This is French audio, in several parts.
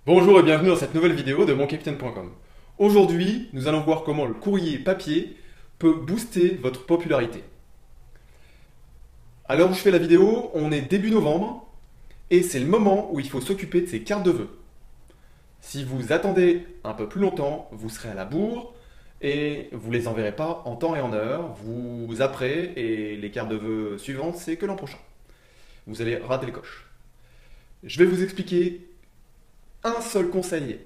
Bonjour et bienvenue dans cette nouvelle vidéo de moncapitaine.com. Aujourd'hui, nous allons voir comment le courrier papier peut booster votre popularité. À l'heure où je fais la vidéo, on est début novembre et c'est le moment où il faut s'occuper de ces cartes de vœux. Si vous attendez un peu plus longtemps, vous serez à la bourre et vous les enverrez pas en temps et en heure. Vous zapperez et les cartes de vœux suivantes, c'est que l'an prochain. Vous allez rater le coche. Je vais vous expliquer un seul conseil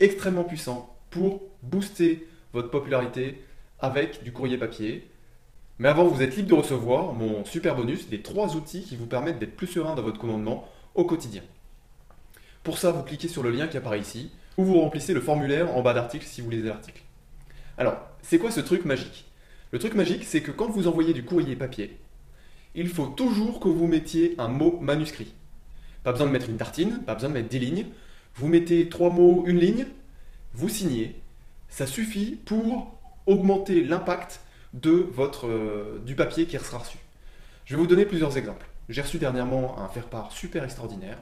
extrêmement puissant pour booster votre popularité avec du courrier papier. Mais avant, vous êtes libre de recevoir mon super bonus des 3 outils qui vous permettent d'être plus serein dans votre commandement au quotidien. Pour ça, vous cliquez sur le lien qui apparaît ici, ou vous remplissez le formulaire en bas d'article si vous lisez l'article. Alors, c'est quoi ce truc magique? Le truc magique, c'est que quand vous envoyez du courrier papier, il faut toujours que vous mettiez un mot manuscrit. Pas besoin de mettre une tartine, pas besoin de mettre 10 lignes. Vous mettez 3 mots, une ligne, vous signez. Ça suffit pour augmenter l'impact de du papier qui sera reçu. Je vais vous donner plusieurs exemples. J'ai reçu dernièrement un faire-part super extraordinaire,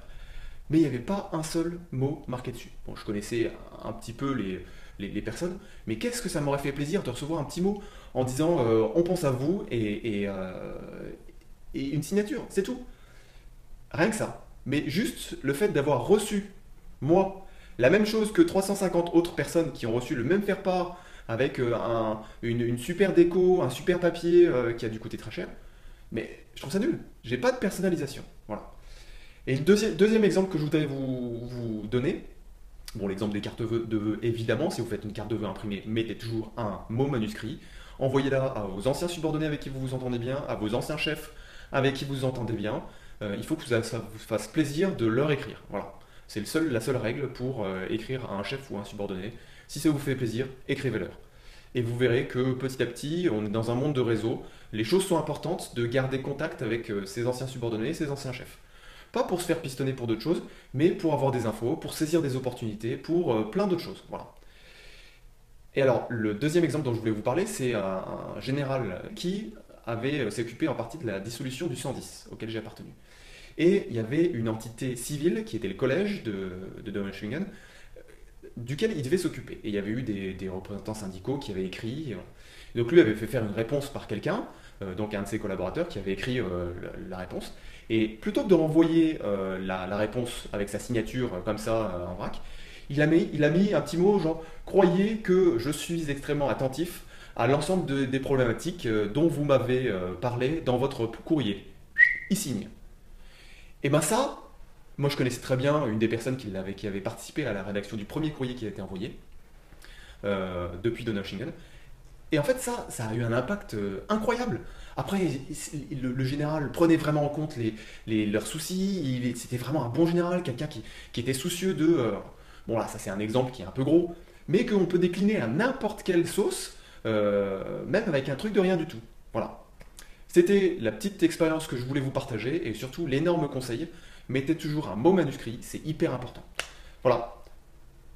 mais il n'y avait pas un seul mot marqué dessus. Bon, je connaissais un petit peu les personnes, mais qu'est-ce que ça m'aurait fait plaisir de recevoir un petit mot en disant on pense à vous et une signature, c'est tout. Rien que ça. Mais juste le fait d'avoir reçu, moi, la même chose que 350 autres personnes qui ont reçu le même faire-part avec une super déco, un super papier qui a dû coûter très cher, mais je trouve ça nul. J'ai pas de personnalisation. Voilà. Et le deuxième exemple que je voudrais vous donner, bon, l'exemple des cartes de vœux, évidemment, si vous faites une carte de vœux imprimée, mettez toujours un mot manuscrit. Envoyez-la à vos anciens subordonnés avec qui vous vous entendez bien, à vos anciens chefs avec qui vous vous entendez bien. Il faut que ça vous fasse plaisir de leur écrire. Voilà. C'est la seule règle pour écrire à un chef ou à un subordonné. Si ça vous fait plaisir, écrivez-leur. Et vous verrez que petit à petit, on est dans un monde de réseau. Les choses sont importantes de garder contact avec ses anciens subordonnés, ses anciens chefs. Pas pour se faire pistonner pour d'autres choses, mais pour avoir des infos, pour saisir des opportunités, pour plein d'autres choses. Voilà. Et alors, le deuxième exemple dont je voulais vous parler, c'est un général qui s'est occupé en partie de la dissolution du 110, auquel j'ai appartenu. Et il y avait une entité civile qui était le collège de Donaueschwingen, duquel il devait s'occuper. Et il y avait eu des représentants syndicaux qui avaient écrit. Donc lui avait fait faire une réponse par quelqu'un, donc un de ses collaborateurs qui avait écrit la réponse. Et plutôt que de renvoyer la réponse avec sa signature comme ça en vrac, il a mis un petit mot genre croyez que je suis extrêmement attentif à l'ensemble des problématiques dont vous m'avez parlé dans votre courrier. Il signe. Et ben ça, moi je connaissais très bien une des personnes qui avait participé à la rédaction du premier courrier qui a été envoyé depuis Donaueschwingen. Et en fait ça a eu un impact incroyable. Après, le général prenait vraiment en compte leurs soucis, c'était vraiment un bon général, quelqu'un qui était soucieux de... bon là, ça c'est un exemple qui est un peu gros, mais qu'on peut décliner à n'importe quelle sauce, même avec un truc de rien du tout. Voilà. C'était la petite expérience que je voulais vous partager, et surtout l'énorme conseil, mettez toujours un mot manuscrit, c'est hyper important. Voilà.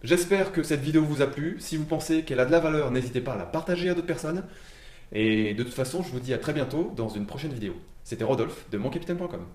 J'espère que cette vidéo vous a plu. Si vous pensez qu'elle a de la valeur, n'hésitez pas à la partager à d'autres personnes. Et de toute façon, je vous dis à très bientôt dans une prochaine vidéo. C'était Rodolphe de moncapitaine.com.